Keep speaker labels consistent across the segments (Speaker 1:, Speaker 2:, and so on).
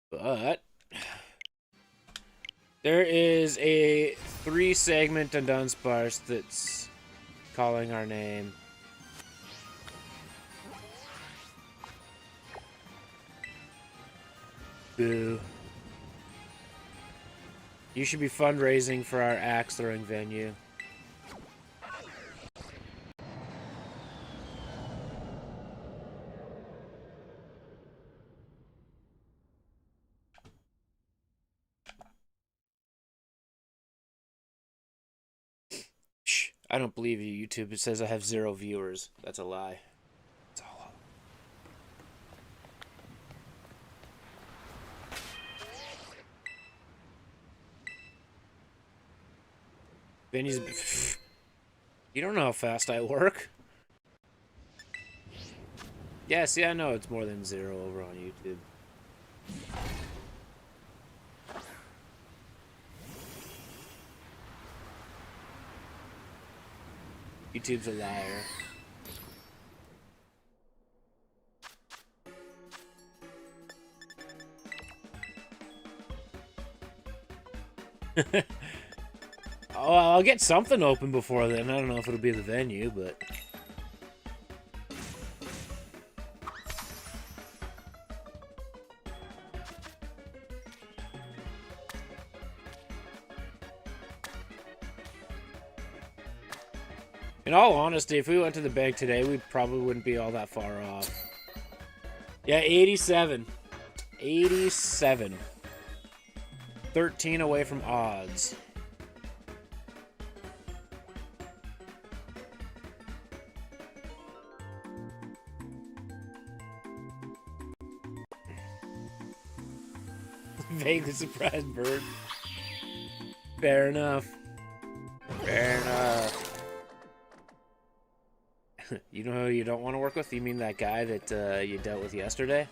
Speaker 1: But there is a 3-segment Dundunsparce that's calling our name. Boo. You should be fundraising for our axe throwing venue. Shh, I don't believe you, YouTube. It says I have 0 viewers. That's a lie. It's all. Venue's. You don't know how fast I work. Yeah, see, I know it's more than 0 over on YouTube. YouTube's a liar. Oh, I'll get something open before then. I don't know if it'll be the venue, but... In all honesty, if we went to the bank today, we probably wouldn't be all that far off. Yeah, 87. 87. 13 away from odds. Vaguely surprised bird. Fair enough. Fair enough. You know who you don't want to work with? You mean that guy that you dealt with yesterday?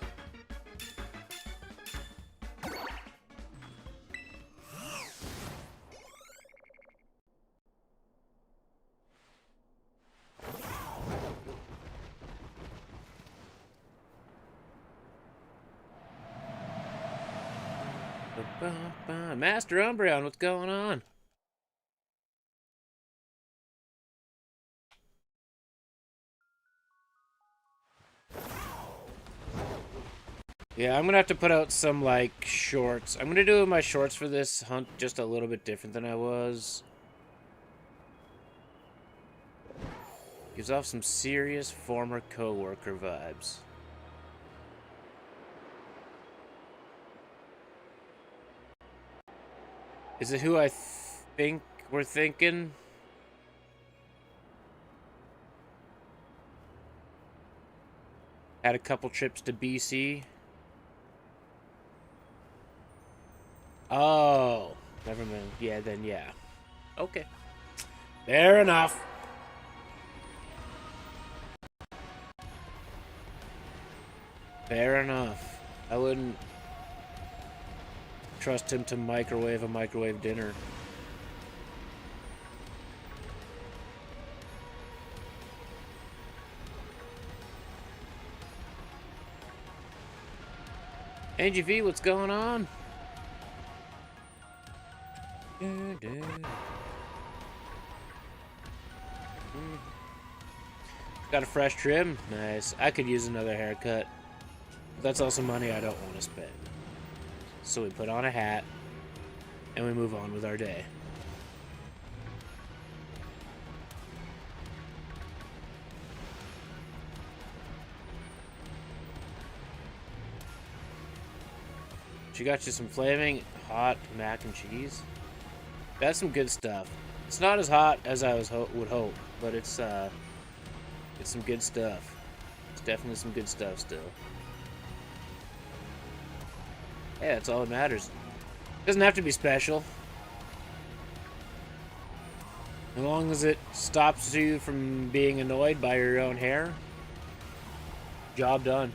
Speaker 1: Master Umbreon, what's going on? Yeah, I'm gonna have to put out some, like, shorts. I'm gonna do my shorts for this hunt just a little bit different than I was. Gives off some serious former co-worker vibes. Is it who I think we're thinking? Had a couple trips to BC. Oh, never mind. Yeah, then yeah. Okay. Fair enough. Fair enough. I wouldn't trust him to microwave a microwave dinner. Angie V, what's going on? Got a fresh trim? Nice. I could use another haircut. But that's also money I don't want to spend. So we put on a hat, and we move on with our day. She got you some flaming hot mac and cheese. That's some good stuff. It's not as hot as I would hope, but it's some good stuff. It's definitely some good stuff still. Yeah, that's all that matters. Doesn't have to be special. As long as it stops you from being annoyed by your own hair, job done.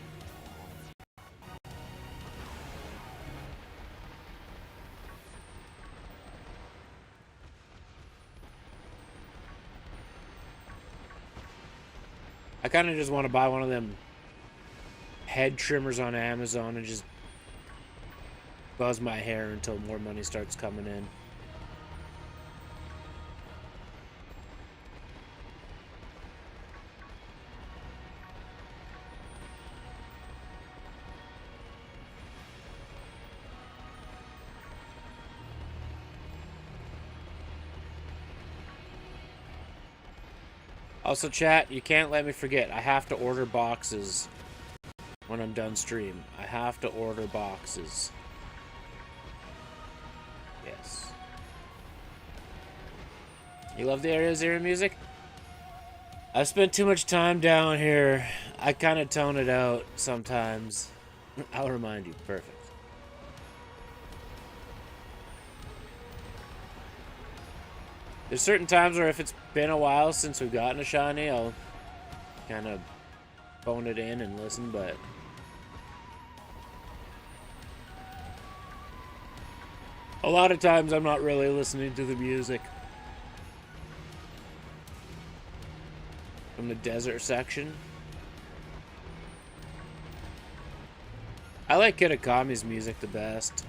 Speaker 1: I kind of just want to buy one of them head trimmers on Amazon and just buzz my hair until more money starts coming in. Also, chat, you can't let me forget. I have to order boxes when I'm done stream. I have to order boxes. Yes. You love the Area Zero music? I spent too much time down here. I kind of tone it out sometimes. I'll remind you. Perfect. There's certain times where if it's been a while since we've gotten a shiny, I'll kind of phone it in and listen, but a lot of times I'm not really listening to the music. From the desert section. I like Kitakami's music the best.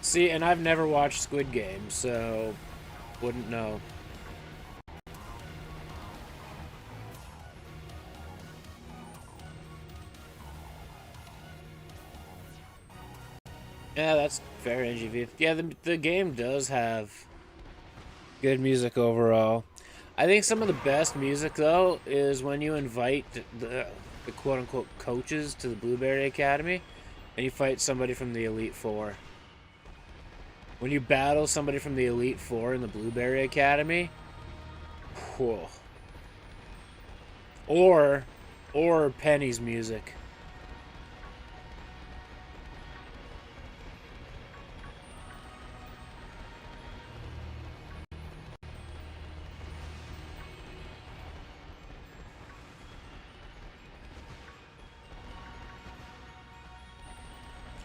Speaker 1: See, and I've never watched Squid Game, so wouldn't know. Yeah, that's fair, NGV. Yeah, the game does have good music overall. I think some of the best music, though, is when you invite the quote-unquote coaches to the Blueberry Academy, and you fight somebody from the Elite Four. When you battle somebody from the Elite Four in the Blueberry Academy, whoa. Or Penny's music.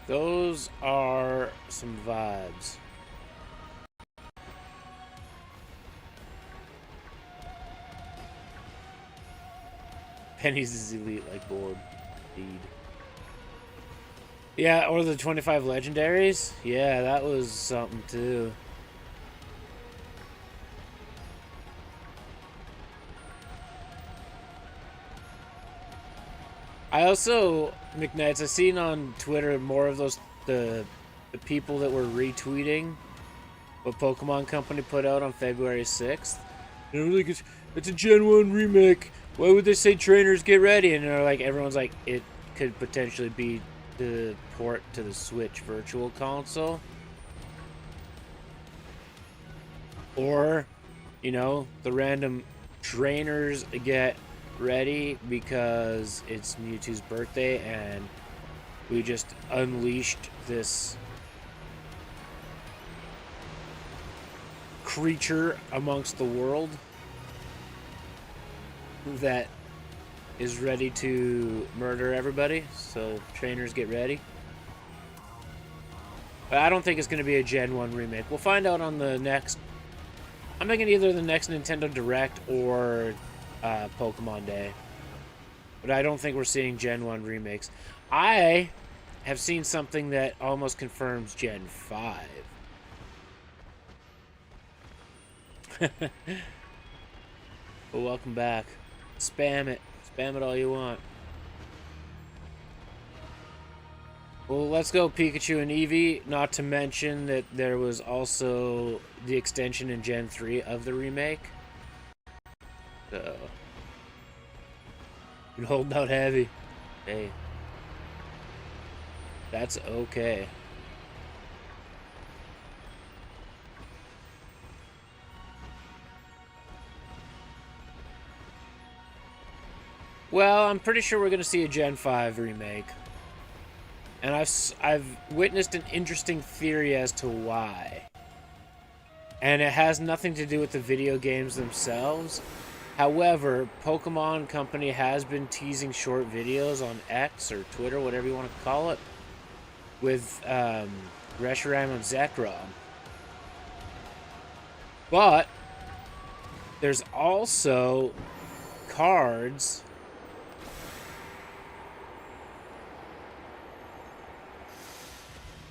Speaker 1: Those are some vibes. Penny's is elite like board. Indeed. Yeah, or the 25 legendaries. Yeah, that was something too. I also, McKnights, I've seen on Twitter more of those, the people that were retweeting what Pokemon Company put out on February 6th. And they're like, it's a Gen 1 remake. Why would they say trainers get ready? And they're like, everyone's like, it could potentially be the port to the Switch Virtual Console. Or, you know, the random trainers get ready because it's Mewtwo's birthday and we just unleashed this creature amongst the world that is ready to murder everybody, so trainers get ready. But I don't think it's going to be a Gen 1 remake. We'll find out on the next... I'm thinking either the next Nintendo Direct or Pokemon Day. But I don't think we're seeing Gen 1 remakes. I have seen something that almost confirms Gen 5. Well, welcome back. Spam it. Spam it all you want. Well, let's go Pikachu and Eevee. Not to mention that there was also the extension in Gen 3 of the remake. So, been holding out heavy. Hey. That's okay. Well, I'm pretty sure we're going to see a Gen 5 remake. And I've witnessed an interesting theory as to why. And it has nothing to do with the video games themselves. However, Pokemon Company has been teasing short videos on X or Twitter, whatever you want to call it, with Reshiram and Zekrom. But there's also cards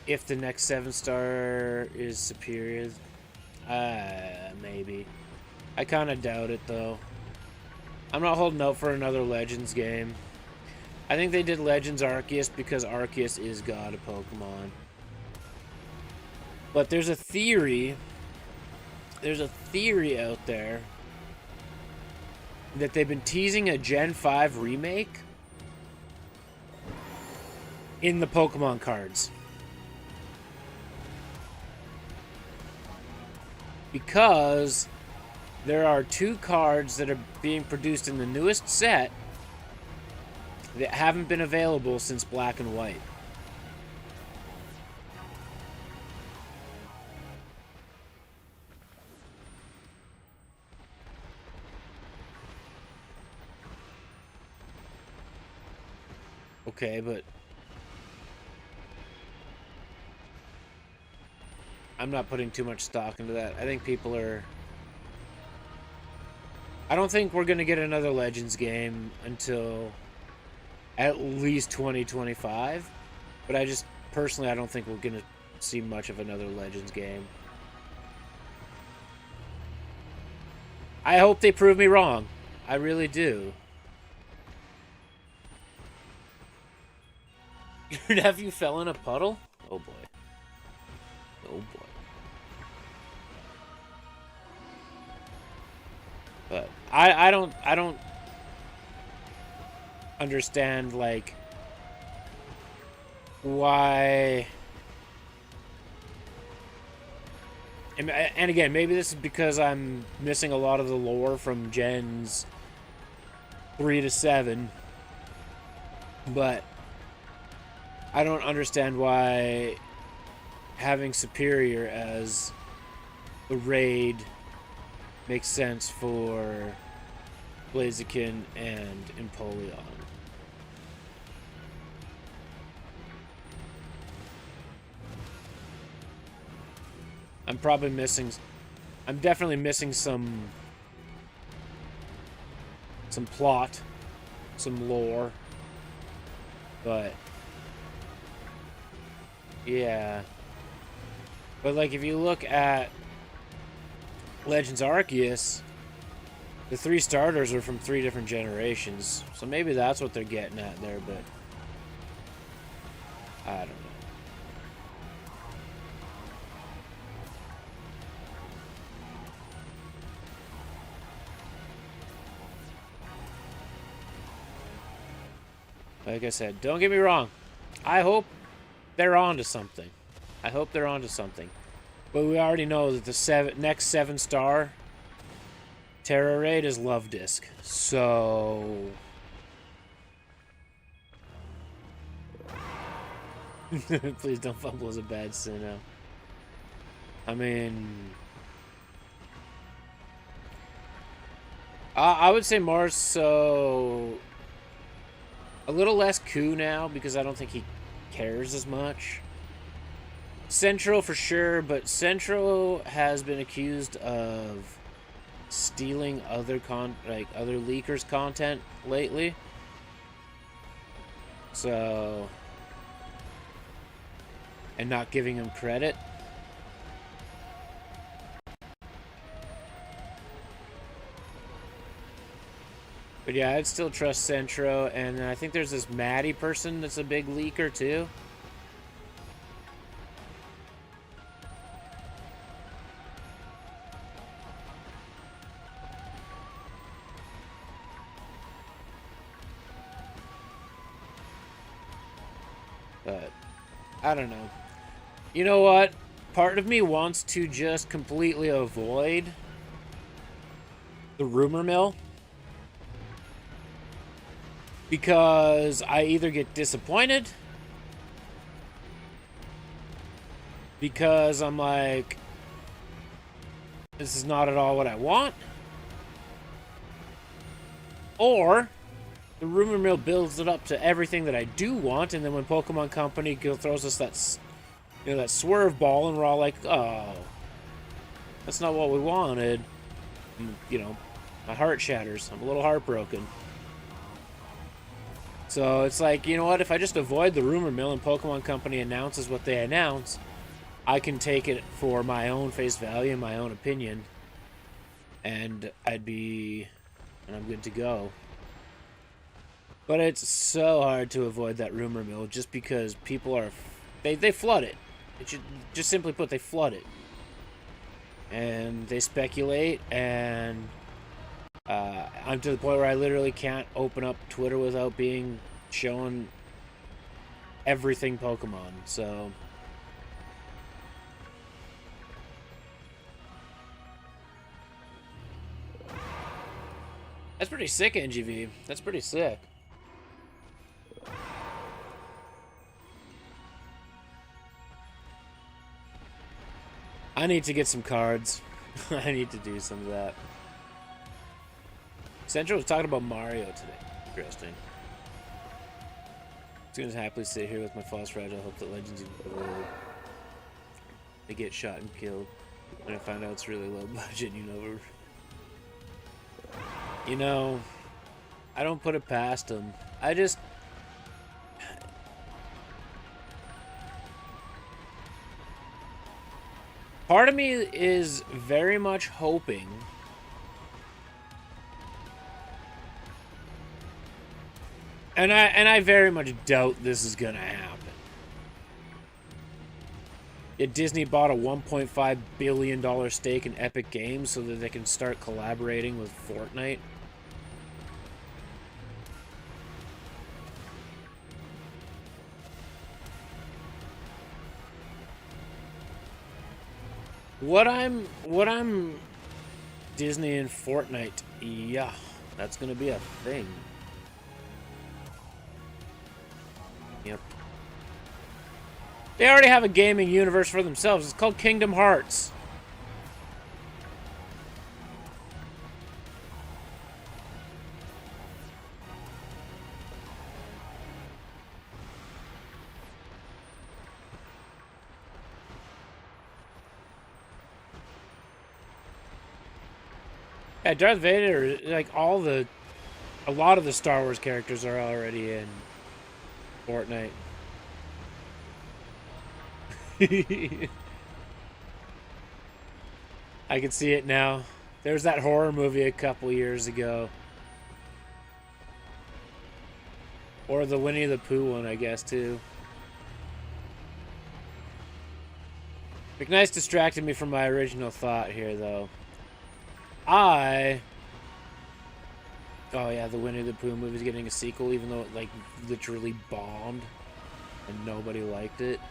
Speaker 1: if the next 7-star is superior. Maybe. I kind of doubt it, though. I'm not holding out for another Legends game. I think they did Legends Arceus because Arceus is God of Pokemon. But there's a theory. There's a theory out there that they've been teasing a Gen 5 remake in the Pokemon cards. Because there are 2 cards that are being produced in the newest set that haven't been available since Black and White. Okay, but I'm not putting too much stock into that. I think people are... I don't think we're going to get another Legends game until at least 2025. But I just, personally, I don't think we're going to see much of another Legends game. I hope they prove me wrong. I really do. Your nephew fell in a puddle? Oh boy. Oh boy. But I don't understand, like, why. And again, maybe this is because I'm missing a lot of the lore from Gens 3 to 7, but I don't understand why having Superior as the raid makes sense for Blaziken and Empoleon. I'm probably missing... I'm definitely missing some plot, some lore, but yeah. But like, if you look at Legends Arceus, the 3 starters are from 3 different generations, so maybe that's what they're getting at there, but I don't know. Like I said, don't get me wrong. I hope they're on to something. I hope they're on to something. But we already know that the next 7-star Terra Raid is Love Disc. So... please don't fumble as a bad Sinnoh. I mean... I would say more so... a little less Coup now, because I don't think he cares as much. Central for sure, but Central has been accused of stealing other other leakers' content lately. So, and not giving him credit. But yeah, I'd still trust Centro, and I think there's this Maddie person that's a big leaker too. But I don't know. You know what? Part of me wants to just completely avoid the rumor mill. Because I either get disappointed, because I'm like, this is not at all what I want. Or the rumor mill builds it up to everything that I do want, and then when Pokemon Company throws us that, that swerve ball, and we're all like, oh, that's not what we wanted. My heart shatters. I'm a little heartbroken. So it's like, you know what? If I just avoid the rumor mill and Pokemon Company announces what they announce, I can take it for my own face value and my own opinion, and I'm good to go. But it's so hard to avoid that rumor mill just because people are, they flood it. It should, just simply put, they flood it. And they speculate, and I'm to the point where I literally can't open up Twitter without being shown everything Pokemon, so... That's pretty sick, NGV. That's pretty sick. I need to get some cards. I need to do some of that. Central was talking about Mario today. Interesting. I'm going to happily sit here with my false fragile hope that Legends evolve. They get shot and killed. When I find out it's really low budget, I don't put it past them. I just... Part of me is very much hoping and I very much doubt this is gonna happen. Yet Disney bought a $1.5 billion stake in Epic Games so that they can start collaborating with Fortnite. What I'm Disney and Fortnite, yeah, that's gonna be a thing. Yep. They already have a gaming universe for themselves. It's called Kingdom Hearts. Yeah, Darth Vader, like a lot of the Star Wars characters are already in Fortnite. I can see it now. There was that horror movie a couple years ago. Or the Winnie the Pooh one, I guess, too. McNice distracted me from my original thought here, though. Oh yeah, the Winnie the Pooh movie's getting a sequel, even though it, like, literally bombed and nobody liked it.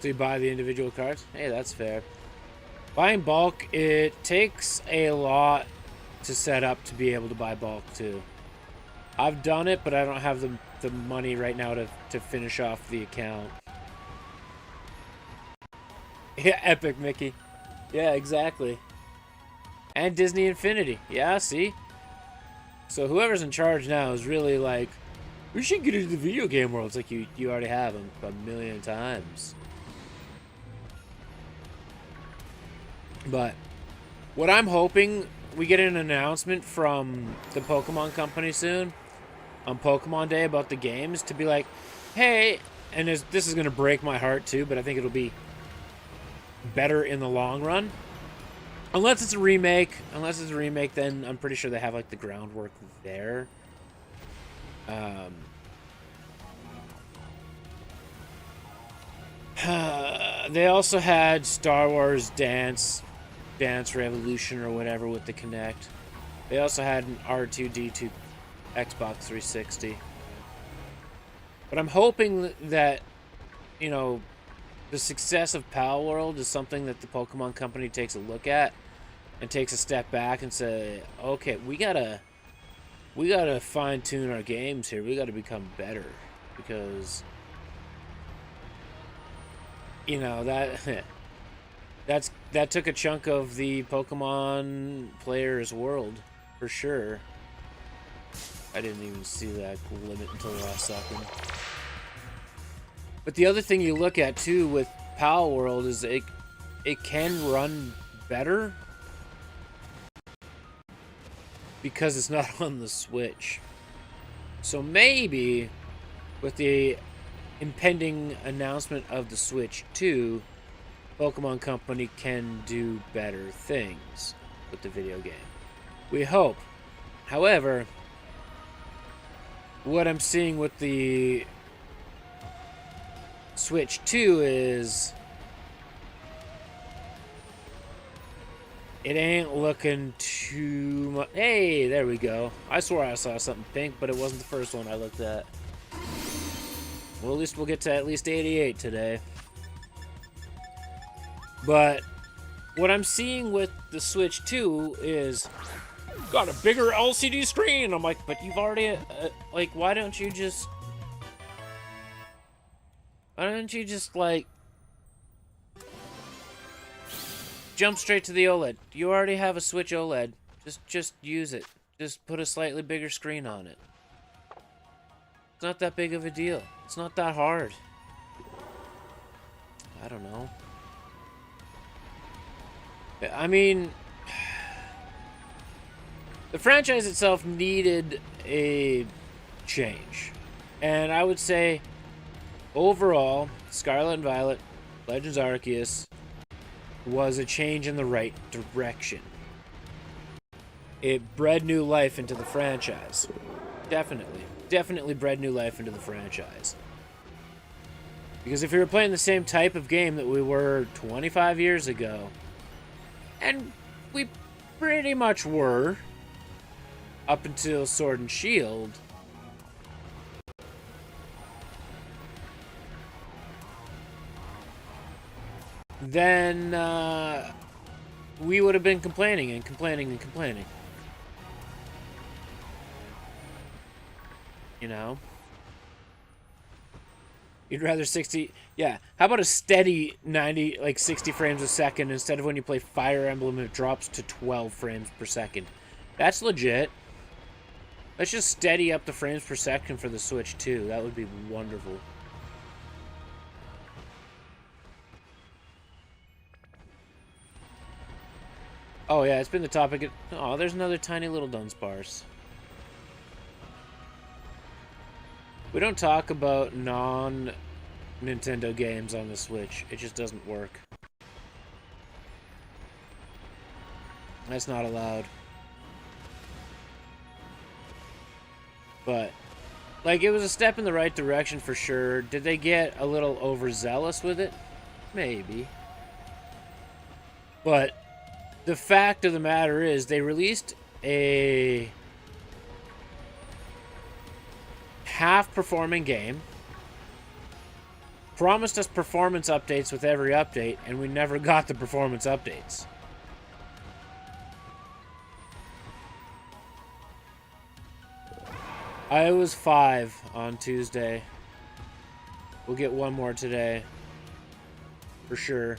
Speaker 1: So you buy the individual cards? Hey, that's fair. Buying bulk, it takes a lot to set up to be able to buy bulk, too. I've done it, but I don't have the money right now to finish off the account. Yeah, Epic Mickey. Yeah, exactly. And Disney Infinity. Yeah, see? So whoever's in charge now is really like, we should get into the video game world. It's like you already have them a million times. But what I'm hoping, we get an announcement from the Pokemon Company soon on Pokemon Day about the games to be like, hey, and this is going to break my heart too, but I think it'll be better in the long run. Unless it's a remake, then I'm pretty sure they have like the groundwork there. They also had Star Wars Dance Revolution or whatever with the Kinect. They also had an R2-D2 Xbox 360. But I'm hoping that, the success of Pal World is something that the Pokemon Company takes a look at and takes a step back and say, okay, we gotta we gotta fine-tune our games here. We gotta become better. Because, you know, that took a chunk of the Pokemon player's world, for sure. I didn't even see that limit until the last second. But the other thing you look at, too, with Pal World is it can run better because it's not on the Switch. So maybe with the impending announcement of the Switch 2, Pokemon Company can do better things with the video game. We hope. However, what I'm seeing with the Switch 2 is it ain't looking too much. Hey, there we go. I swore I saw something pink, but it wasn't the first one I looked at. Well, at least we'll get to at least 88 today. But what I'm seeing with the Switch 2 is got a bigger LCD screen. I'm like, but you've already like, why don't you just like jump straight to the OLED? You already have a Switch OLED. Just use it. Just put a slightly bigger screen on it. It's not that big of a deal. It's not that hard. I don't know. I mean, the franchise itself needed a change. And I would say, overall, Scarlet and Violet, Legends Arceus was a change in the right direction. It bred new life into the franchise. Definitely bred new life into the franchise. Because if we were playing the same type of game that we were 25 years ago, and we pretty much were, up until Sword and Shield, then we would have been complaining and complaining and complaining. You know? You'd rather 60... Yeah, how about a steady 90, like 60 frames a second instead of when you play Fire Emblem it drops to 12 frames per second. That's legit. Let's just steady up the frames per second for the Switch 2. That would be wonderful. Oh yeah, it's been the topic. Oh, there's another tiny little Dunsparce. We don't talk about non-Nintendo games on the Switch. It just doesn't work. That's not allowed. But, like, it was a step in the right direction for sure. Did they get a little overzealous with it? Maybe. But the fact of the matter is they released a half-performing game, promised us performance updates with every update, and we never got the performance updates. I was 5 on Tuesday. We'll get one more today. For sure.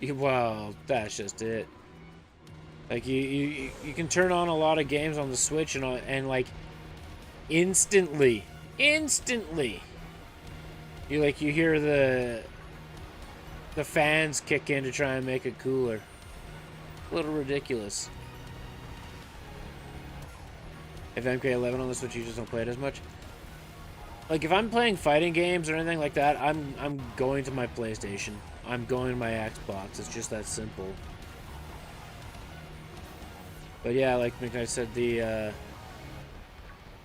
Speaker 1: Well, that's just it. Like you can turn on a lot of games on the Switch and like instantly, you hear the fans kick in to try and make it cooler. A little ridiculous. If MK11 on the Switch, you just don't play it as much. Like if I'm playing fighting games or anything like that, I'm going to my PlayStation. I'm going to my Xbox. It's just that simple. But yeah, like I said, the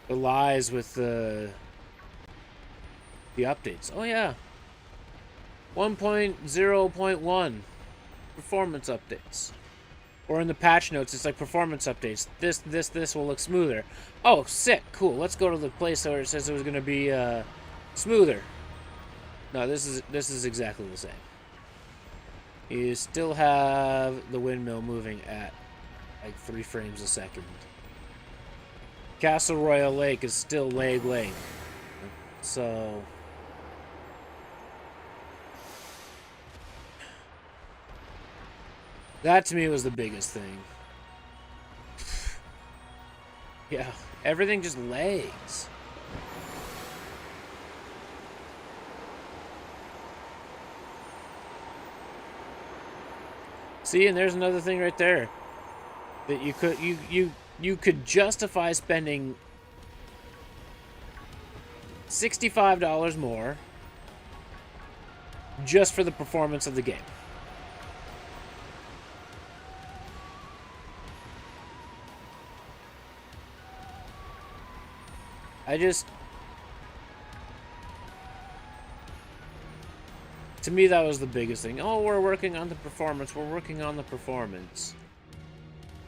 Speaker 1: lies with the updates. Oh yeah. 1.0.1 performance updates. Or in the patch notes, it's like performance updates. This will look smoother. Oh, sick, cool. Let's go to the place where it says it was going to be smoother. No, this is exactly the same. You still have the windmill moving at like 3 frames a second. Castle Royale Lake is still Lake. So that to me was the biggest thing. Yeah, everything just lags. See, and there's another thing right there that you could justify spending $65 more just for the performance of the game. To me, that was the biggest thing. Oh, we're working on the performance. We're working on the performance.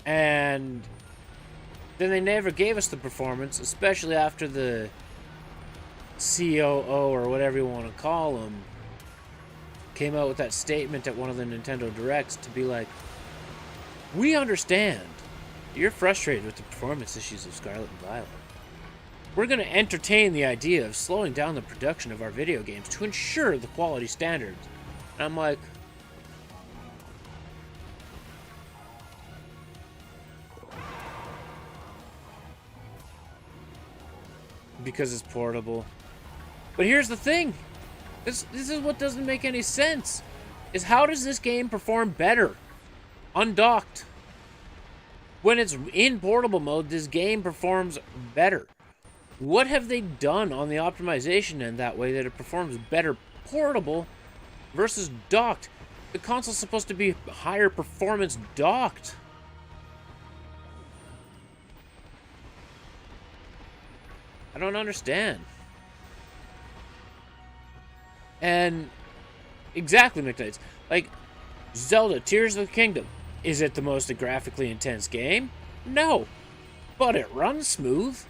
Speaker 1: And then they never gave us the performance, especially after the COO, or whatever you want to call him, came out with that statement at one of the Nintendo Directs to be like, we understand you're frustrated with the performance issues of Scarlet and Violet. We're going to entertain the idea of slowing down the production of our video games to ensure the quality standards. And I'm like, because it's portable. But here's the thing. This is what doesn't make any sense. Is how does this game perform better undocked? When it's in portable mode, this game performs better. What have they done on the optimization end that way that it performs better portable versus docked? The console's supposed to be higher performance docked. I don't understand. And exactly, McKnights. Like, Zelda Tears of the Kingdom. Is it the most graphically intense game? No. But it runs smooth.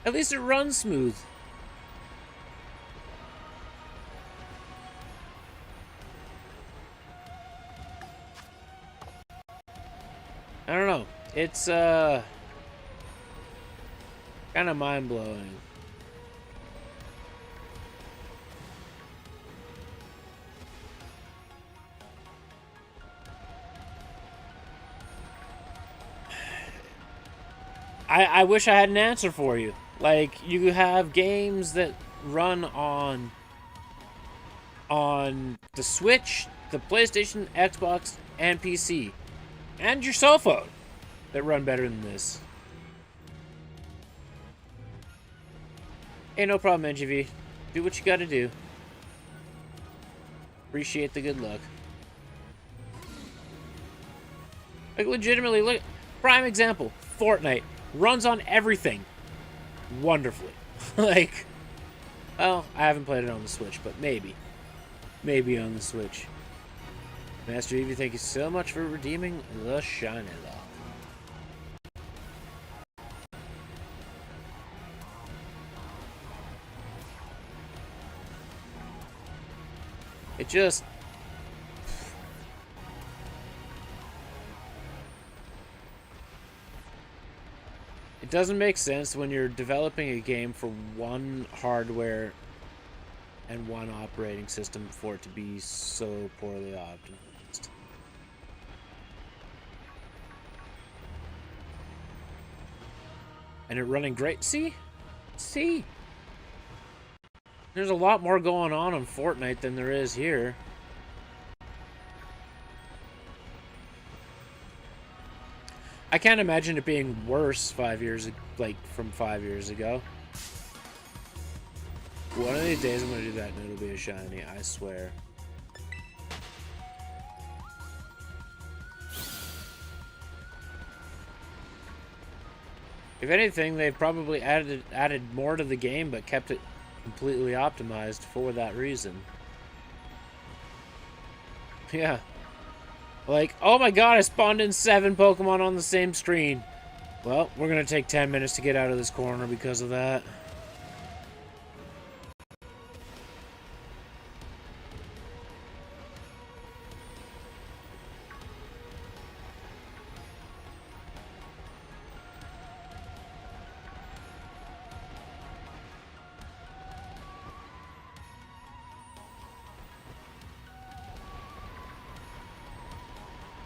Speaker 1: At least it runs smooth. I don't know. It's kind of mind-blowing. I wish I had an answer for you. Like, you have games that run on the Switch, the PlayStation, Xbox, and PC. And your cell phone that run better than this. Ain't no problem, NGV. Do what you gotta do. Appreciate the good luck. Like, legitimately, look. Prime example. Fortnite. Runs on everything. Wonderfully. Like, well, I haven't played it on the Switch, but maybe. Maybe on the Switch. Master Eevee, thank you so much for redeeming the Shiny Lock. It just... It doesn't make sense when you're developing a game for one hardware and one operating system for it to be so poorly optimized. And it running great. See? See? There's a lot more going on Fortnite than there is here. I can't imagine it being worse 5 years, like, from 5 years ago. One of these days I'm gonna do that and it'll be a shiny, I swear. If anything, they've probably added more to the game, but kept it completely optimized for that reason. Yeah. Like, oh my god, I spawned in 7 Pokemon on the same screen. Well, we're gonna take 10 minutes to get out of this corner because of that.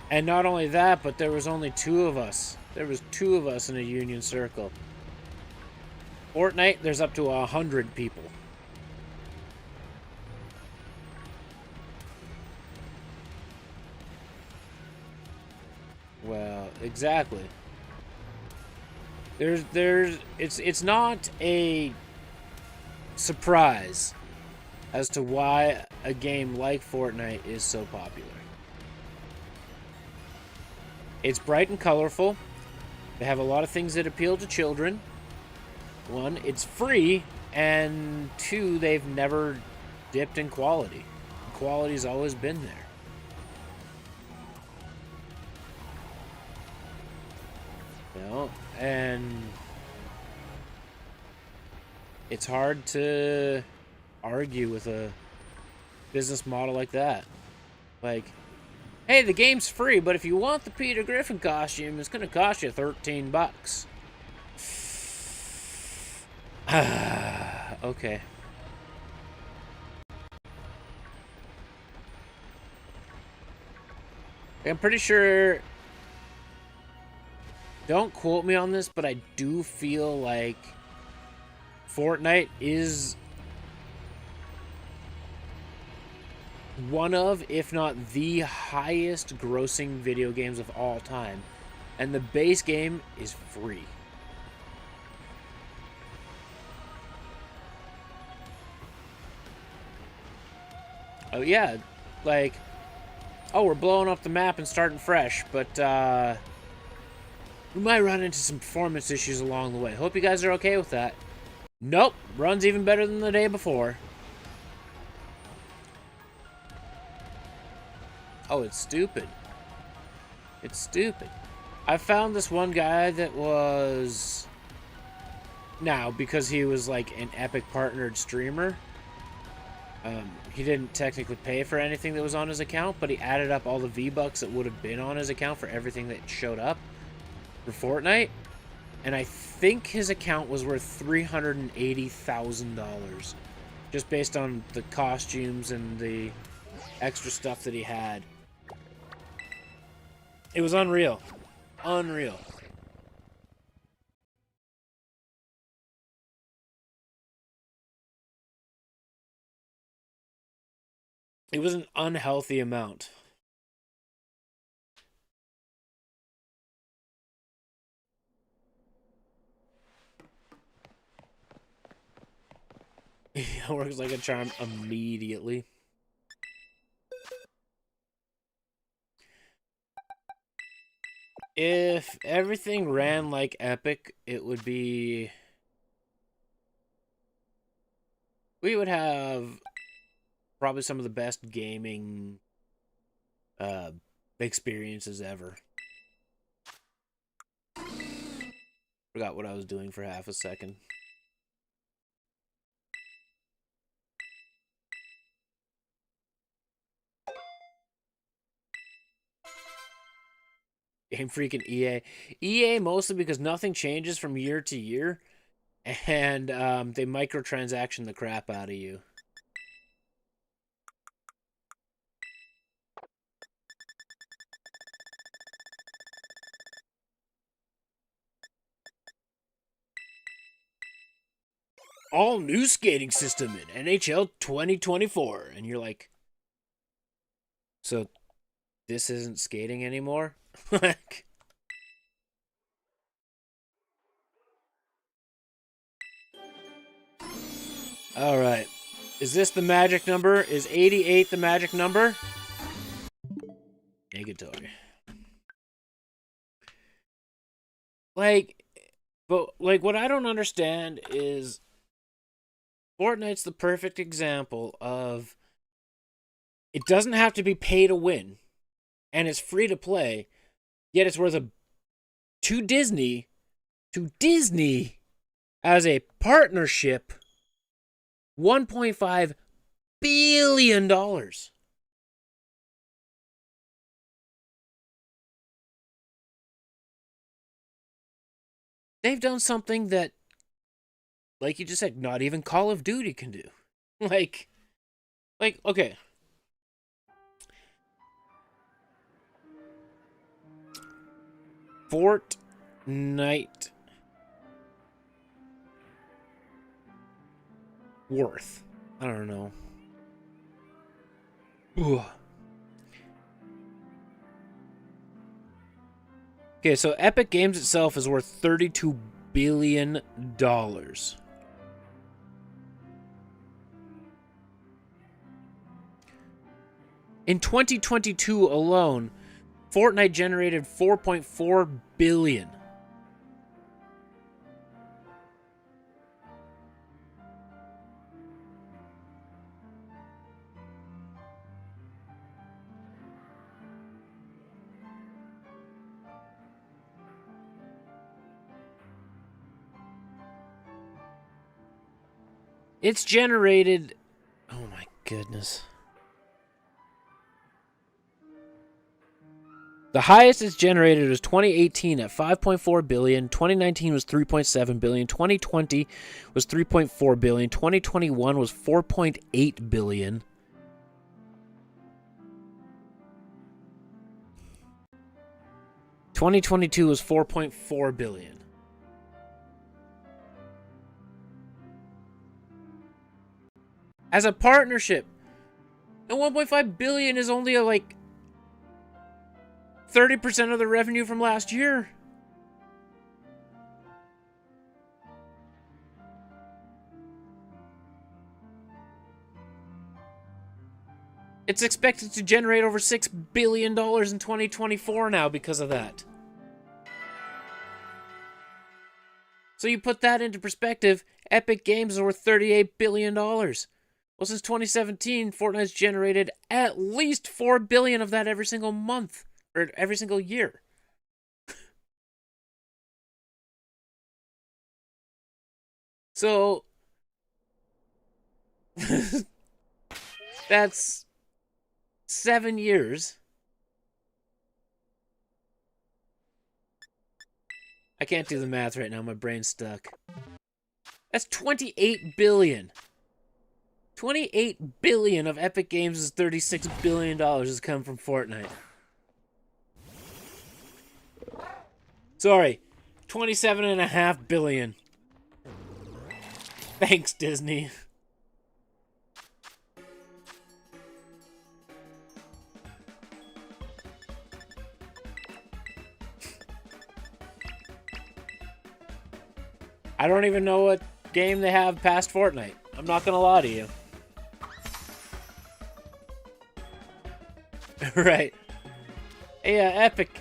Speaker 1: And not only that, but there was only 2 of us. There was 2 of us in a union circle. Fortnite, there's up to 100 people. Well, exactly. It's not a surprise as to why a game like Fortnite is so popular. It's bright and colorful. They have a lot of things that appeal to children. 1, it's free, and 2, they've never dipped in quality. Quality's always been there. You know, and it's hard to argue with a business model like that. Like, hey, the game's free, but if you want the Peter Griffin costume, it's gonna cost you $13. Okay. I'm pretty sure... Don't quote me on this, but I do feel like Fortnite is one of, if not the highest grossing video games of all time. And the base game is free. Oh yeah, like, oh, we're blowing up the map and starting fresh, but we might run into some performance issues along the way. Hope you guys are okay with that. Nope, runs even better than the day before. Oh, it's stupid. It's stupid. I found this one guy that was... Now, because he was like an Epic partnered streamer, he didn't technically pay for anything that was on his account, but he added up all the V-Bucks that would have been on his account for everything that showed up for Fortnite, and I think his account was worth $380,000 just based on the costumes and the extra stuff that he had. It was unreal. Unreal. It was an unhealthy amount. It works like a charm immediately. If everything ran like Epic, it would be... We would have probably some of the best gaming experiences ever. Forgot what I was doing for half a second. Game freaking EA. EA mostly because nothing changes from year to year, and they microtransaction the crap out of you. All new skating system in NHL 2024. And you're like, so this isn't skating anymore? Like, all right. Is this the magic number? Is 88 the magic number? Negatory. Like, but like what I don't understand is Fortnite's the perfect example of it doesn't have to be pay to win, and it's free to play, yet it's worth to Disney to Disney as a partnership $1.5 billion. They've done something that, like you just said, not even Call of Duty can do. Like, okay. Fortnite worth. I don't know. Ugh. Okay, so Epic Games itself is worth $32 billion. In 2022 alone, Fortnite generated $4.4 billion. It's generated... Oh my goodness. The highest it's generated was 2018 at $5.4 billion, 2019 was $3.7 billion, 2020 was $3.4 billion, 2021 was $4.8 billion. $2022 was $4.4 billion. As a partnership, and $1.5 billion is only like 30% of the revenue from last year. It's expected to generate over $6 billion in 2024 now because of that. So you put that into perspective, Epic Games is worth $38 billion. Well, since 2017, Fortnite's generated at least $4 billion of that every single month. Or every single year. So... that's 7 years. I can't do the math right now. My brain's stuck. That's $28 billion. $28 billion of Epic Games' $36 billion has come from Fortnite. Sorry, $27.5 billion. Thanks, Disney. I don't even know what game they have past Fortnite. I'm not gonna lie to you. Right. Hey, Epic,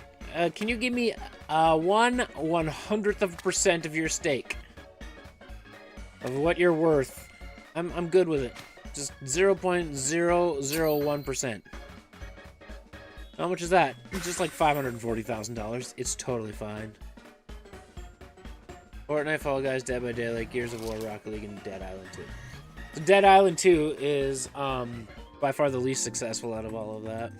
Speaker 1: can you give me 1/100th% of your stake? Of what you're worth. I'm good with it. Just 0.001%. How much is that? It's just like $540,000. It's totally fine. Fortnite, Fall Guys, Dead by Daylight, Gears of War, Rocket League, and Dead Island 2. So Dead Island 2 is by far the least successful out of all of that.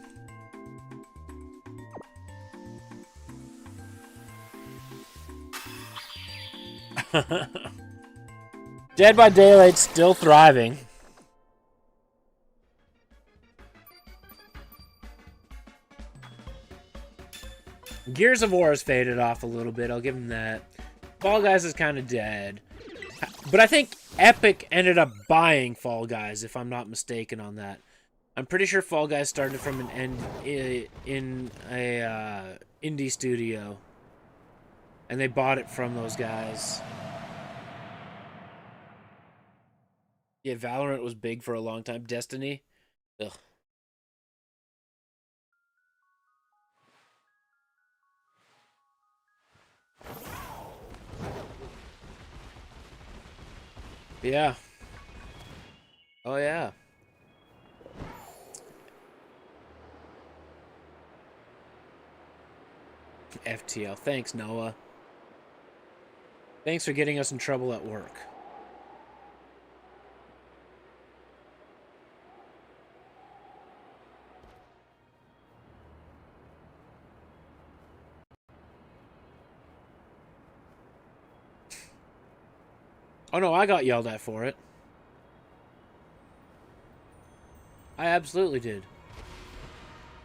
Speaker 1: Dead by Daylight's still thriving. Gears of War has faded off a little bit, I'll give him that. Fall Guys is kind of dead. But I think Epic ended up buying Fall Guys, if I'm not mistaken on that. I'm pretty sure Fall Guys started from an in a indie studio. And they bought it from those guys. Yeah, Valorant was big for a long time. Destiny? Ugh. Yeah. Oh, yeah. FTL. Thanks, Noah. Thanks for getting us in trouble at work. Oh no, I got yelled at for it. I absolutely did.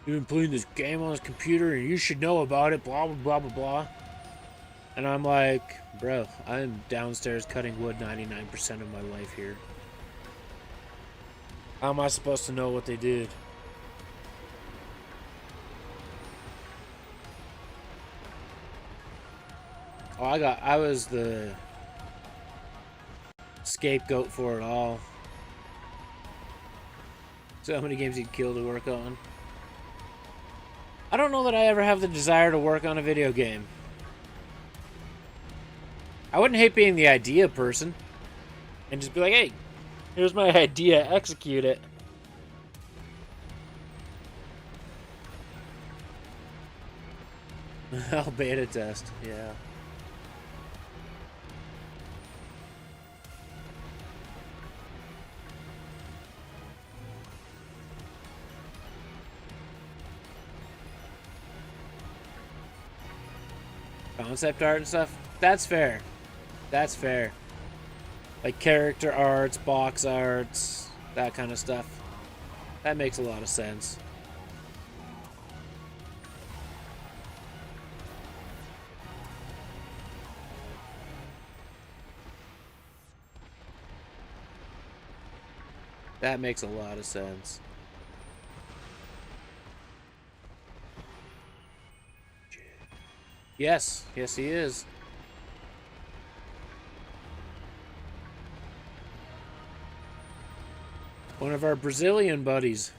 Speaker 1: You've been playing this game on this computer and you should know about it, blah, blah, blah, blah, blah. And I'm like, bro, I'm downstairs cutting wood 99% of my life here. How am I supposed to know what they did? Oh, I was the scapegoat for it all. So many games you'd kill to work on. I don't know that I ever have the desire to work on a video game. I wouldn't hate being the idea person and just be like, hey, here's my idea, execute it. I'll beta test, yeah. Concept art and stuff? That's fair. That's fair. Like character arts, box arts, that kind of stuff. That makes a lot of sense. That makes a lot of sense. Yes, yes he is. One of our Brazilian buddies.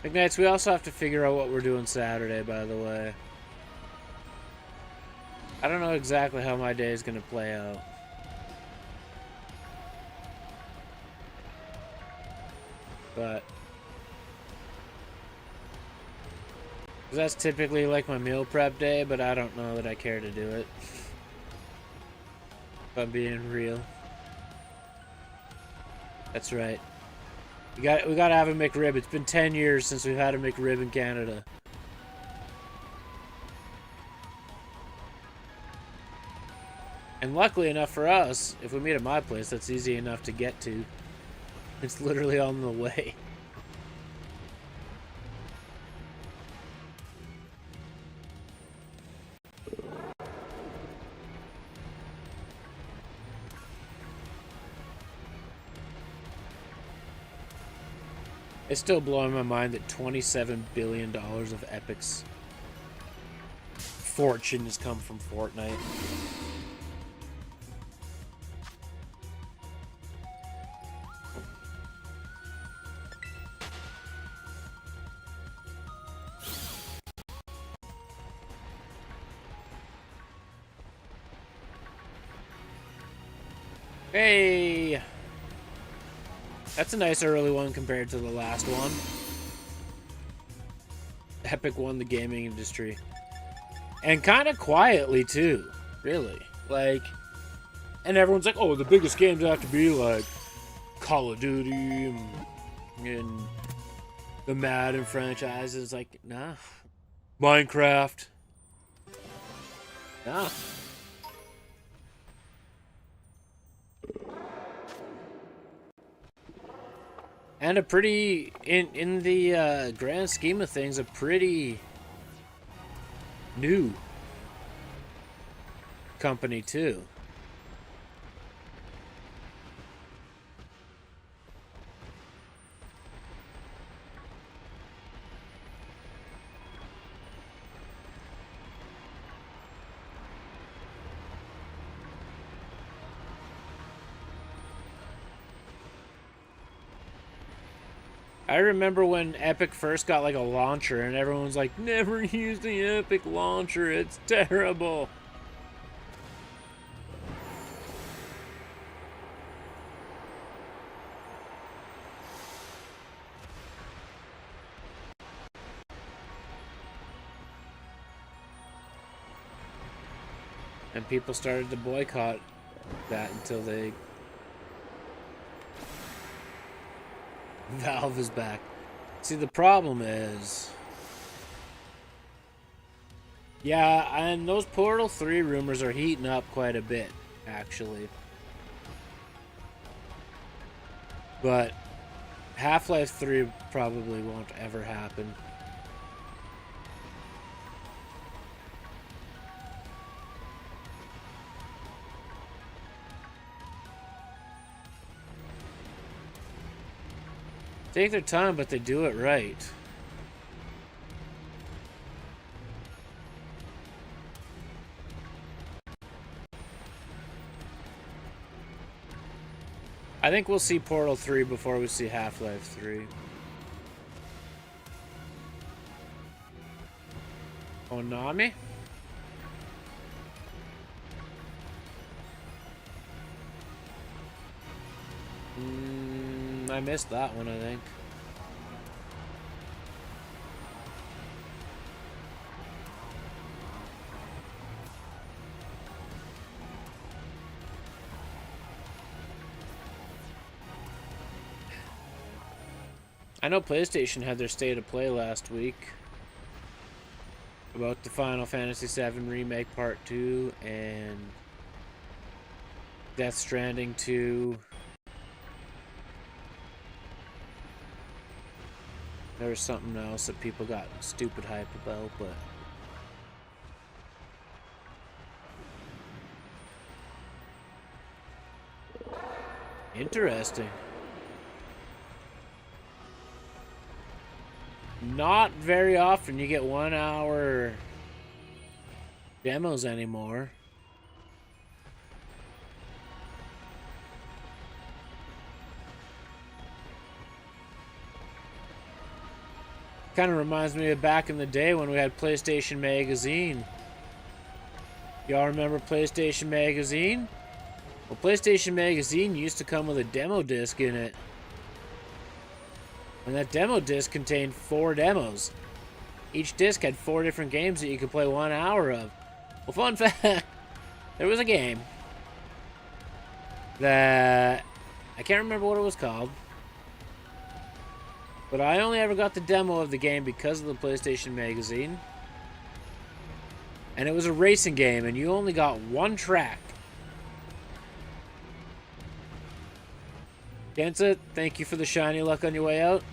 Speaker 1: Ignites, we also have to figure out what we're doing Saturday, by the way. I don't know exactly how my day is going to play out. But that's typically like my meal prep day, but I don't know that I care to do it. If I'm being real. That's right. We gotta have a McRib. It's been 10 years since we've had a McRib in Canada. And luckily enough for us, if we meet at my place, that's easy enough to get to. It's literally on the way. It's still blowing my mind that $27 billion of Epic's fortune has come from Fortnite. Hey! That's a nice early one compared to the last one. Epic won the gaming industry. And kind of quietly, too. Really. Like, and everyone's like, oh, the biggest games have to be like Call of Duty and the Madden franchises. Like, nah. Minecraft. Nah. And a pretty, in the grand scheme of things, a pretty new company too. I remember when Epic first got like a launcher and everyone was like, never use the Epic launcher, it's terrible. And people started to boycott that until they... Valve is back. See, the problem is... Yeah, and those Portal 3 rumors are heating up quite a bit, actually. But Half-Life 3 probably won't ever happen. Take their time, but they do it right. I think we'll see Portal 3 before we see Half-Life 3. Onami? I missed that one, I think. I know PlayStation had their State of Play last week about the Final Fantasy VII Remake Part 2 and Death Stranding 2. There was something else that people got stupid hype about, but... Interesting. Not very often you get 1 hour demos anymore. Kind of reminds me of back in the day when we had PlayStation Magazine. Y'all remember PlayStation Magazine? Well, PlayStation Magazine used to come with a demo disc in it. And that demo disc contained 4 demos. Each disc had 4 different games that you could play 1 hour of. Well, fun fact, there was a game that I can't remember what it was called. But I only ever got the demo of the game because of the PlayStation Magazine. And it was a racing game, and you only got 1 track. Gensa, thank you for the shiny luck on your way out.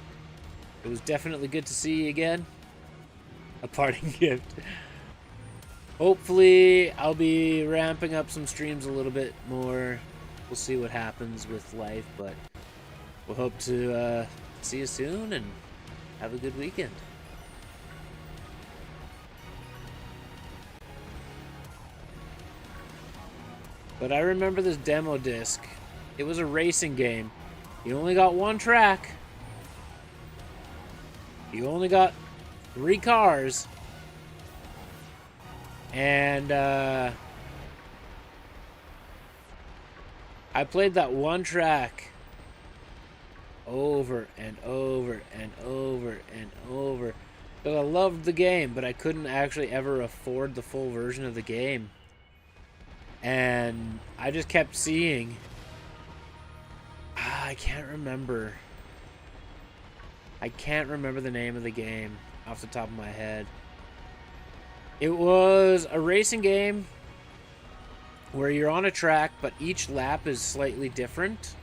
Speaker 1: It was definitely good to see you again. A parting gift. Hopefully, I'll be ramping up some streams a little bit more. We'll see what happens with life, but we'll hope to see you soon and have a good weekend. But I remember this demo disc. It was a racing game. You only got 1 track. You only got 3 cars. And I played that 1 track over and over and over and over. But I loved the game, but I couldn't actually ever afford the full version of the game. And I just kept seeing... I can't remember. I can't remember the name of the game off the top of my head. It was a racing game where you're on a track, but each lap is slightly different.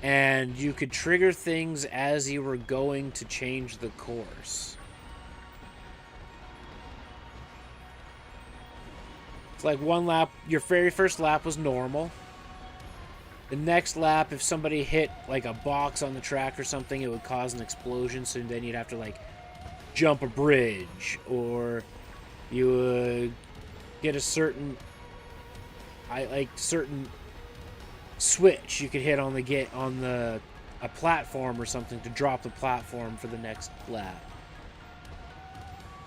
Speaker 1: And you could trigger things as you were going to change the course. It's like 1 lap, your very first lap was normal. The next lap, if somebody hit like a box on the track or something, it would cause an explosion, so then you'd have to like jump a bridge, or you would get a certain certain switch you could hit on the a platform or something to drop the platform for the next lap.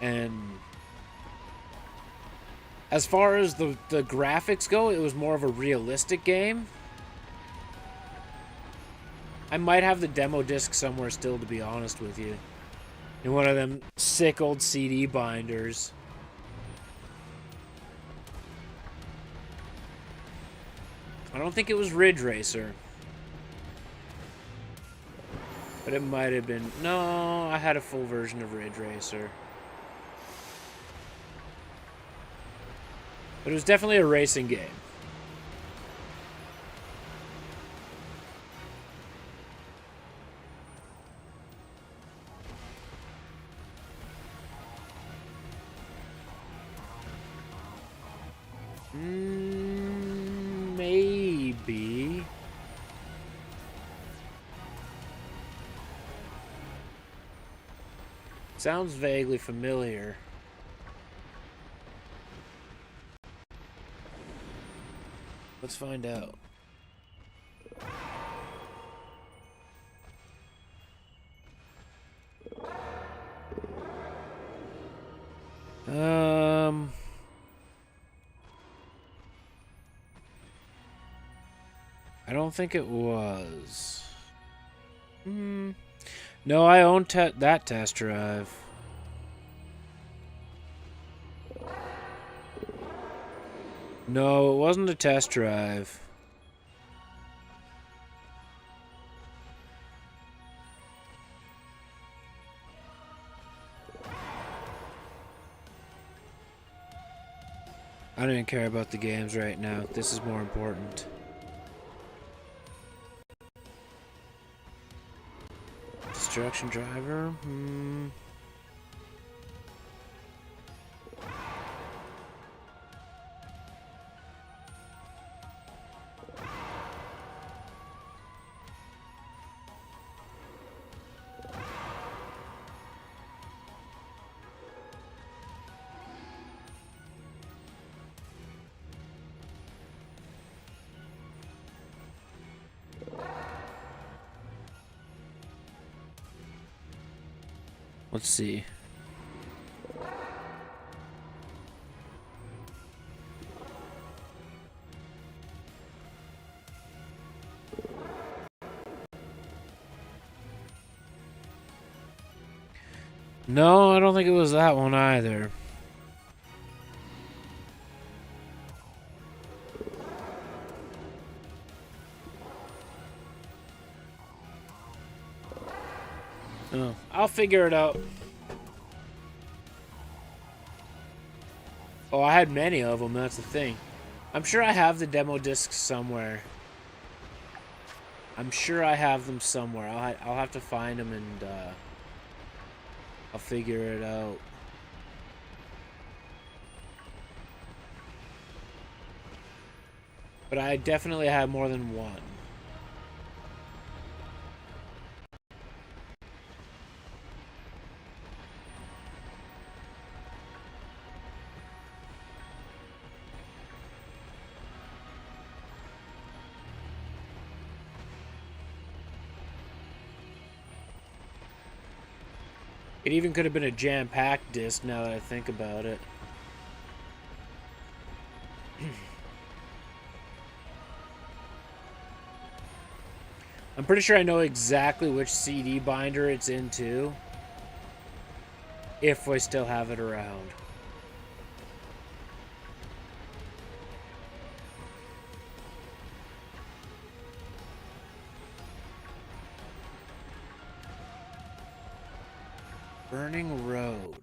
Speaker 1: And as far as the graphics go, it was more of a realistic game. I might have the demo disc somewhere still, to be honest with you. In one of them sick old CD binders. I don't think it was Ridge Racer. But it might have been... No, I had a full version of Ridge Racer. But it was definitely a racing game. Maybe. Sounds vaguely familiar. Let's find out. I don't think it was. No, I own that test drive. No, it wasn't a test drive. I don't even care about the games right now. This is more important. Destruction driver? Let's see. No, I don't think it was that one either. Oh, I'll figure it out. Oh, I had many of them, that's the thing. I'm sure I have the demo discs somewhere. I'm sure I have them somewhere. I'll have to find them and I'll figure it out. But I definitely have more than one. It even could have been a jam-packed disc now that I think about it. I'm pretty sure I know exactly which CD binder it's into, if I still have it around. Burning Road.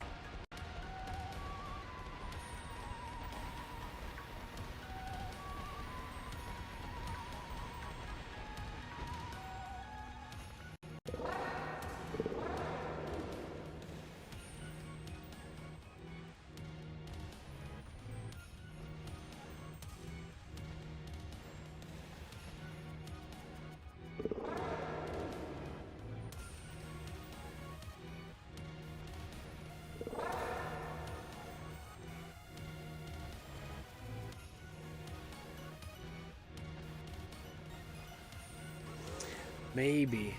Speaker 1: Maybe.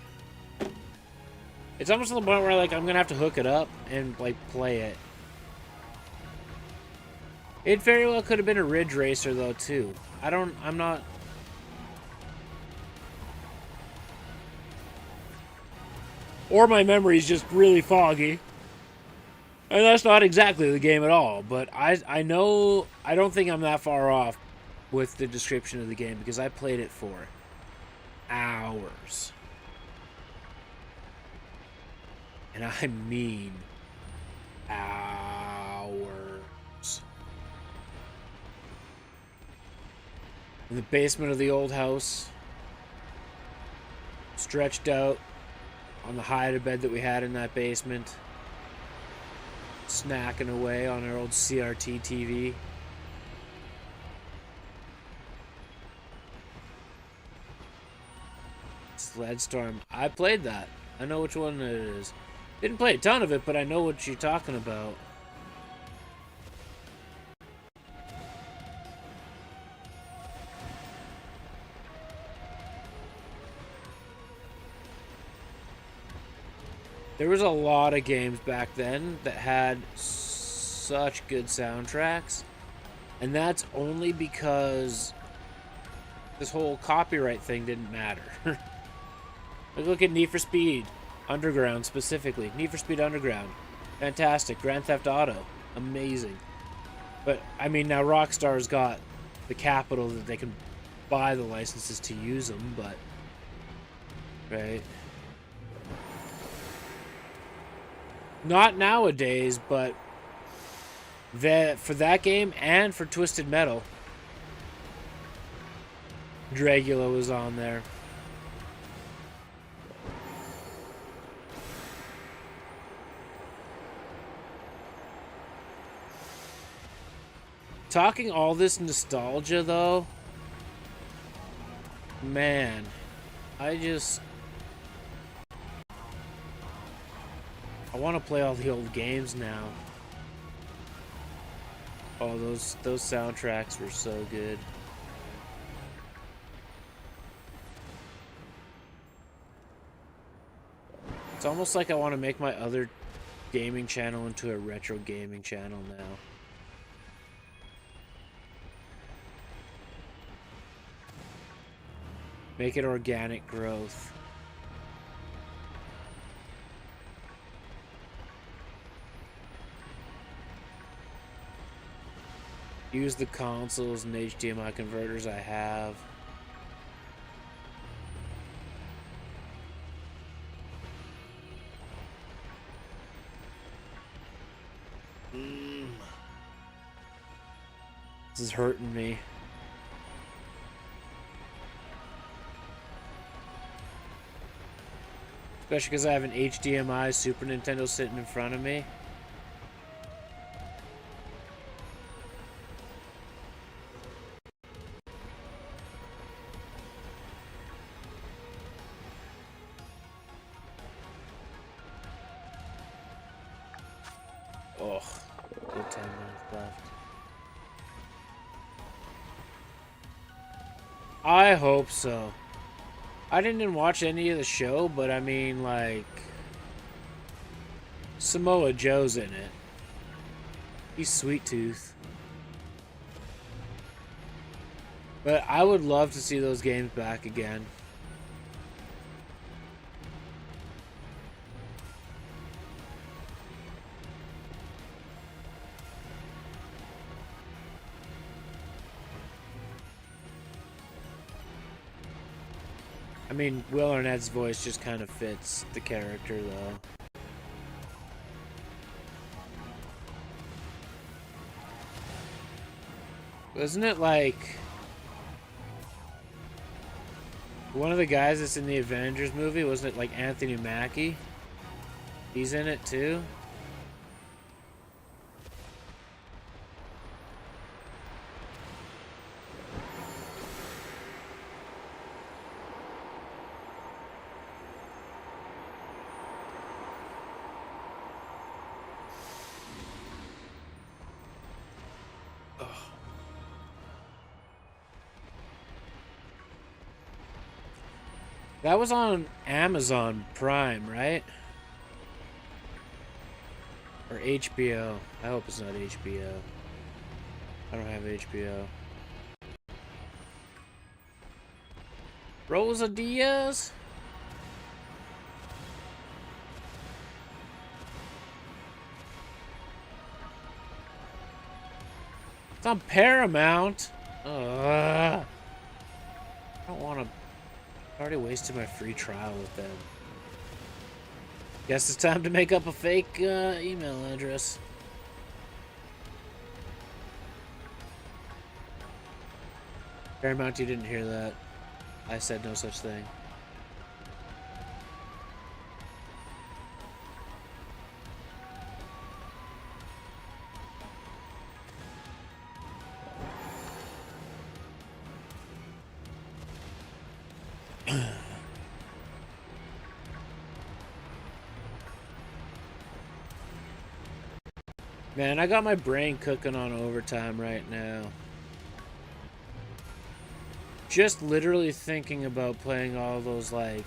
Speaker 1: It's almost to the point where like I'm gonna have to hook it up and like play it. It very well could have been a Ridge Racer though too. I'm not. Or my memory's just really foggy. And that's not exactly the game at all, but I know, I don't think I'm that far off with the description of the game because I played it for hours. And I mean hours. In the basement of the old house, stretched out on the hide-a-bed that we had in that basement, snacking away on our old CRT TV. Sledstorm. I played that. I know which one it is. Didn't play a ton of it, but I know what you're talking about. There was a lot of games back then that had such good soundtracks, and that's only because this whole copyright thing didn't matter. Like, look at Need for Speed Underground specifically. Need for Speed Underground, fantastic. Grand Theft Auto, amazing. But I mean, now Rockstar's got the capital that they can buy the licenses to use them, but right. Not nowadays, but for that game and for Twisted Metal, Dragula was on there. Talking all this nostalgia, though, man, I want to play all the old games now. Oh, those soundtracks were so good. It's almost like I want to make my other gaming channel into a retro gaming channel now. Make it organic growth. Use the consoles and HDMI converters I have. This is hurting me. Especially because I have an HDMI Super Nintendo sitting in front of me. Oh, good 10 minutes left. I hope so. I didn't watch any of the show, but I mean, like, Samoa Joe's in it. He's Sweet Tooth. But I would love to see those games back again. I mean, Will Arnett's voice just kind of fits the character, though. Wasn't it like one of the guys that's in the Avengers movie? Wasn't it like Anthony Mackie? He's in it too. That was on Amazon Prime, right? Or HBO. I hope it's not HBO. I don't have HBO. Rosa Diaz? It's on Paramount. I don't want to. I already wasted my free trial with them. Guess it's time to make up a fake email address. Paramount, you didn't hear that. I said no such thing. Man, I got my brain cooking on overtime right now. Just literally thinking about playing all those, like,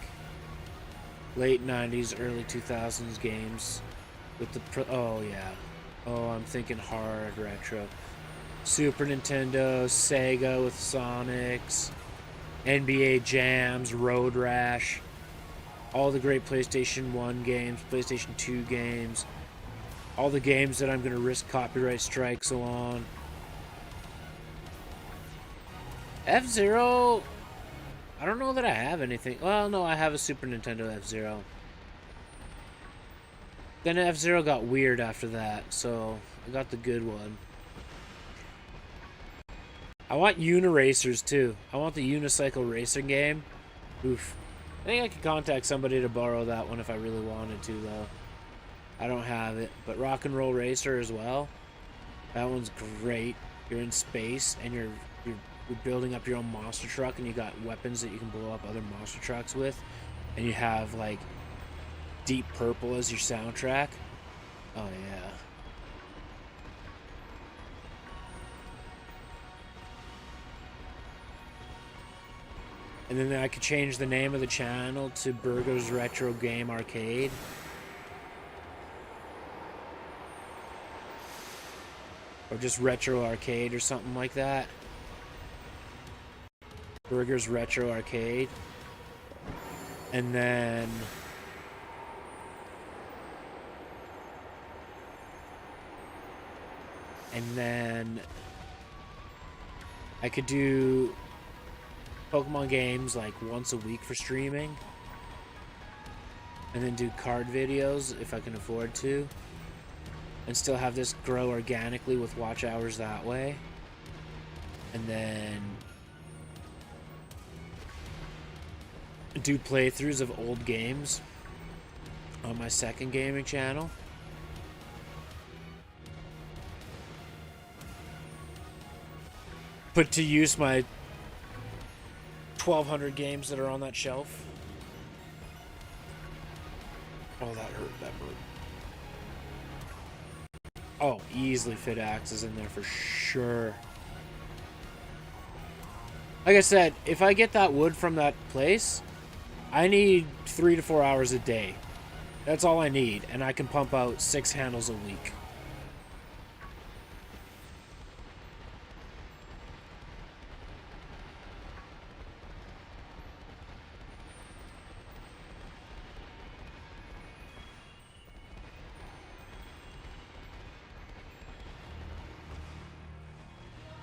Speaker 1: late 90s, early 2000s games with the... oh, yeah. Oh, I'm thinking hard retro. Super Nintendo, Sega with Sonics, NBA Jams, Road Rash, all the great PlayStation 1 games, PlayStation 2 games, all the games that I'm going to risk copyright strikes on. F-Zero, I don't know that I have anything. Well, no, I have a Super Nintendo F-Zero. Then F-Zero got weird after that, so I got the good one. I want Uniracers too. I want the Unicycle Racing game. Oof. I think I could contact somebody to borrow that one if I really wanted to, though. I don't have it. But Rock and Roll Racer as well. That one's great. You're in space and you're building up your own monster truck, and you got weapons that you can blow up other monster trucks with, and you have like Deep Purple as your soundtrack. Oh yeah. And then I could change the name of the channel to Burgo's Retro Game Arcade. Or just Retro Arcade or something like that. Burger's Retro Arcade. And then... I could do Pokemon games like once a week for streaming. And then do card videos if I can afford to. And still have this grow organically with watch hours that way. And then do playthroughs of old games on my second gaming channel. Put to use my 1,200 games that are on that shelf. Oh, that hurt. That hurt. Oh, easily fit axes in there for sure. Like I said, if I get that wood from that place, I need 3 to 4 hours a day. That's all I need, and I can pump out 6 handles a week.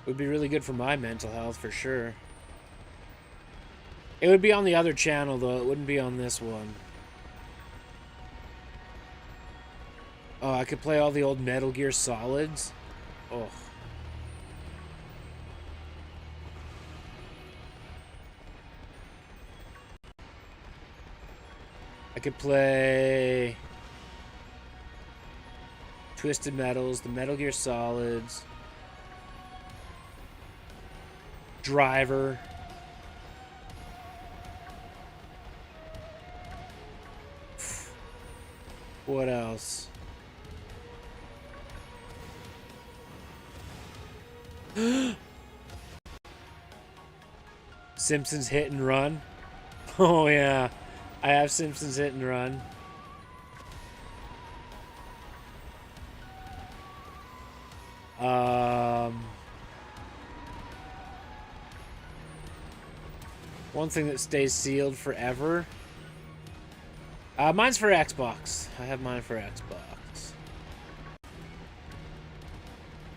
Speaker 1: It would be really good for my mental health, for sure. It would be on the other channel, though. It wouldn't be on this one. Oh, I could play all the old Metal Gear Solids. Oh. I could play Twisted Metals, the Metal Gear Solids, Driver. What else? Simpsons Hit and Run. Oh yeah, I have Simpsons Hit and Run. One thing that stays sealed forever. Mine's for Xbox. I have mine for Xbox.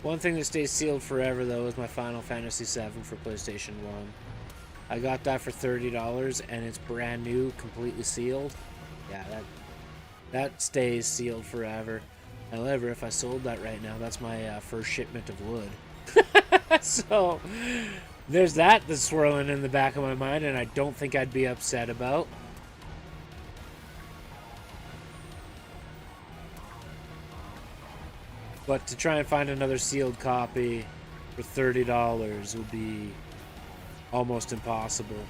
Speaker 1: One thing that stays sealed forever, though, is my Final Fantasy VII for PlayStation 1. I got that for $30, and it's brand new, completely sealed. Yeah, that stays sealed forever. However, if I sold that right now, that's my first shipment of wood. So, there's that's swirling in the back of my mind, and I don't think I'd be upset about. But to try and find another sealed copy for $30 would be almost impossible.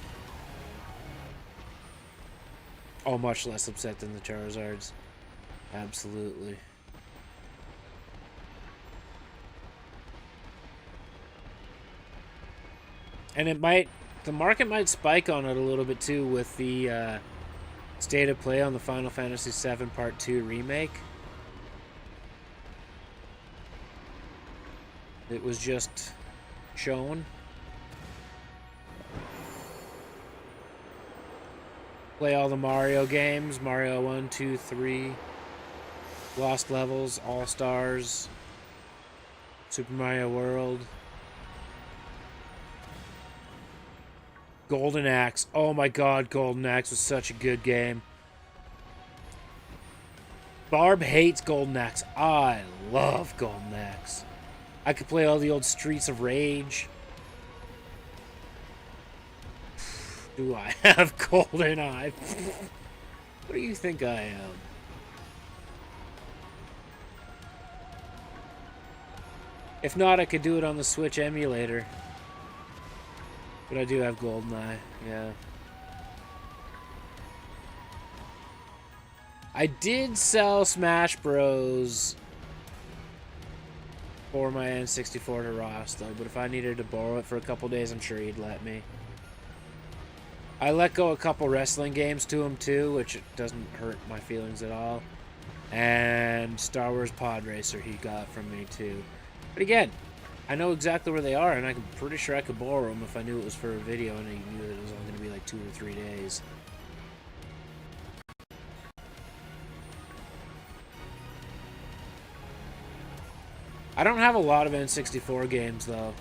Speaker 1: Oh, much less upset than the Charizards. Absolutely. And the market might spike on it a little bit too with the state of play on the Final Fantasy VII Part 2 remake. It was just shown. Play all the Mario games, Mario 1, 2, 3, Lost Levels, All-Stars, Super Mario World. Golden Axe. Oh my god, Golden Axe was such a good game. Barb hates Golden Axe. I love Golden Axe. I could play all the old Streets of Rage. Do I have Golden Eye? What do you think I am? If not, I could do it on the Switch emulator. But I do have GoldenEye, yeah. I did sell Smash Bros. For my N64 to Ross, though. But if I needed to borrow it for a couple days, I'm sure he'd let me. I let go a couple wrestling games to him, too, which doesn't hurt my feelings at all. And Star Wars Pod Racer he got from me, too. But again, I know exactly where they are, and I'm pretty sure I could borrow them if I knew it was for a video and I knew that it was only going to be like 2 or 3 days. I don't have a lot of N64 games, though.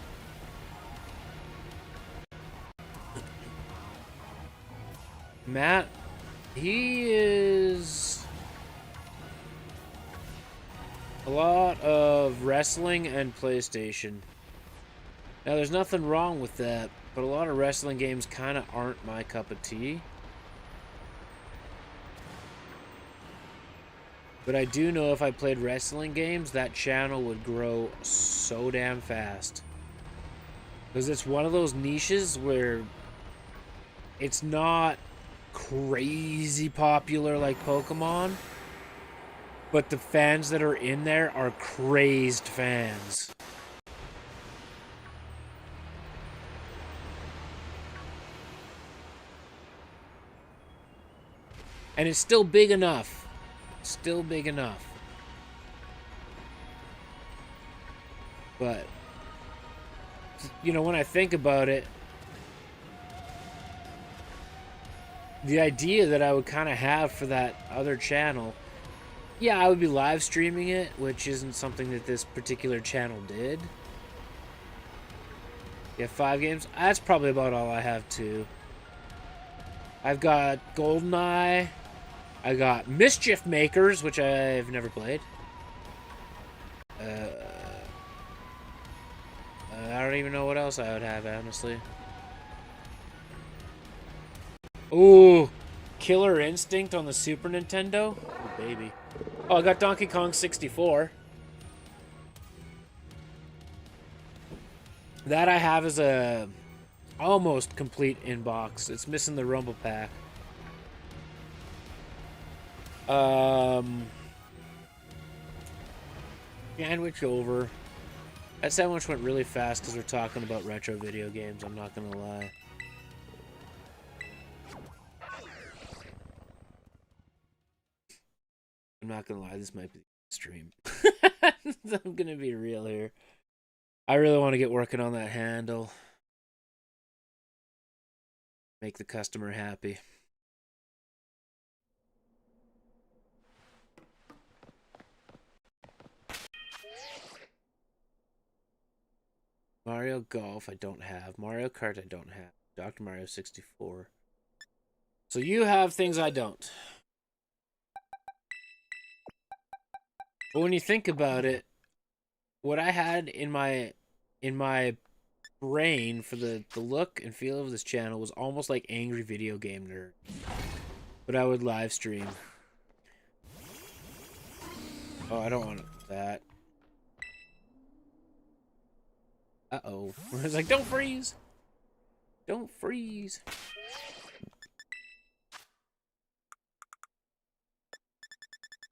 Speaker 1: Matt, he is a lot of wrestling and PlayStation. Now, there's nothing wrong with that, but a lot of wrestling games kind of aren't my cup of tea. But I do know if I played wrestling games, that channel would grow so damn fast. Because it's one of those niches where it's not crazy popular like Pokemon, but the fans that are in there are crazed fans. And it's still big enough. Still big enough. But, you know, when I think about it, the idea that I would kind of have for that other channel, yeah, I would be live streaming it, which isn't something that this particular channel did. Yeah, 5 games. That's probably about all I have, too. I've got GoldenEye. I got Mischief Makers, which I've never played. I don't even know what else I would have, honestly. Ooh, Killer Instinct on the Super Nintendo? Oh, baby. Oh, I got Donkey Kong 64. That I have as a almost complete inbox. It's missing the Rumble Pack. Sandwich over. That sandwich went really fast because we're talking about retro video games, I'm not gonna lie. I'm not gonna lie, this might be the stream. I'm gonna be real here. I really want to get working on that handle. Make the customer happy. Mario Golf, I don't have. Mario Kart, I don't have. Dr. Mario 64. So you have things I don't. But when you think about it, what I had in my brain for the look and feel of this channel was almost like angry video game nerd. But I would live stream. Oh, I don't want that. Uh-oh. I was like, don't freeze! Don't freeze!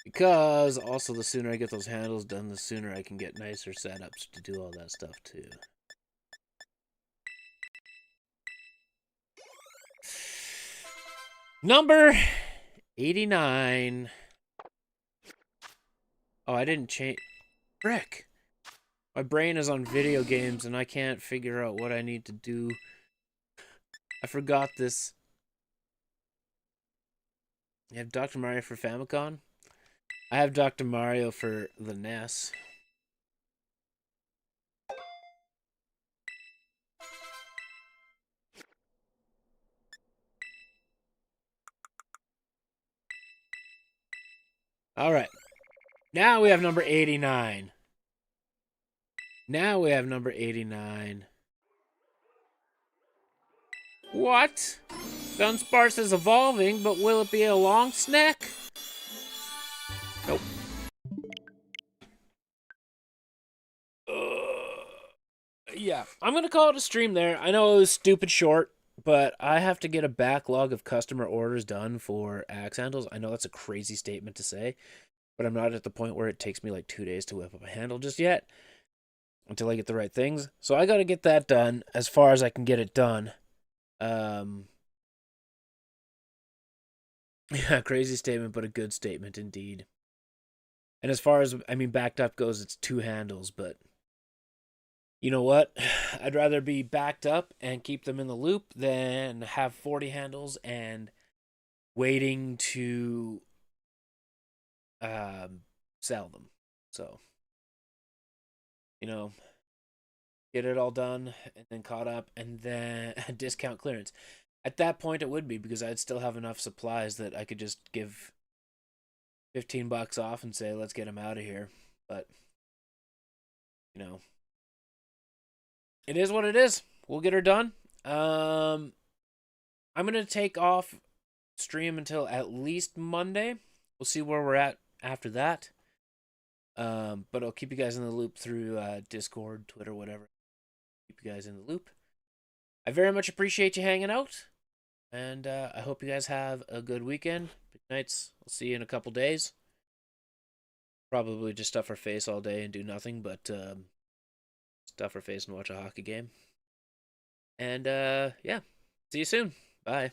Speaker 1: Because, also, the sooner I get those handles done, the sooner I can get nicer setups to do all that stuff, too. Number 89. Oh, I didn't change... Frick! My brain is on video games, and I can't figure out what I need to do. I forgot this. You have Dr. Mario for Famicom? I have Dr. Mario for the NES. Alright. Now we have number 89. Now we have number 89. What? DUNSPARCE is evolving, but will it be a long snack? Nope. Yeah, I'm gonna call it a stream there. I know it was stupid short, but I have to get a backlog of customer orders done for axe handles. I know that's a crazy statement to say, but I'm not at the point where it takes me like 2 days to whip up a handle just yet until I get the right things. So I gotta get that done as far as I can get it done. Yeah, crazy statement, but a good statement indeed. And as far as, I mean, backed up goes, it's 2 handles, but you know what? I'd rather be backed up and keep them in the loop than have 40 handles and waiting to sell them. So, you know, get it all done and then caught up and then discount clearance. At that point, it would be because I'd still have enough supplies that I could just give $15 off and say, let's get them out of here. But, you know, it is what it is. We'll get her done. I'm going to take off stream until at least Monday. We'll see where we're at after that. But I'll keep you guys in the loop through Discord, Twitter, whatever. Keep you guys in the loop. I very much appreciate you hanging out. And I hope you guys have a good weekend. Good nights. I'll see you in a couple days. Probably just stuff our face all day and do nothing but stuff our face and watch a hockey game. And yeah, see you soon. Bye.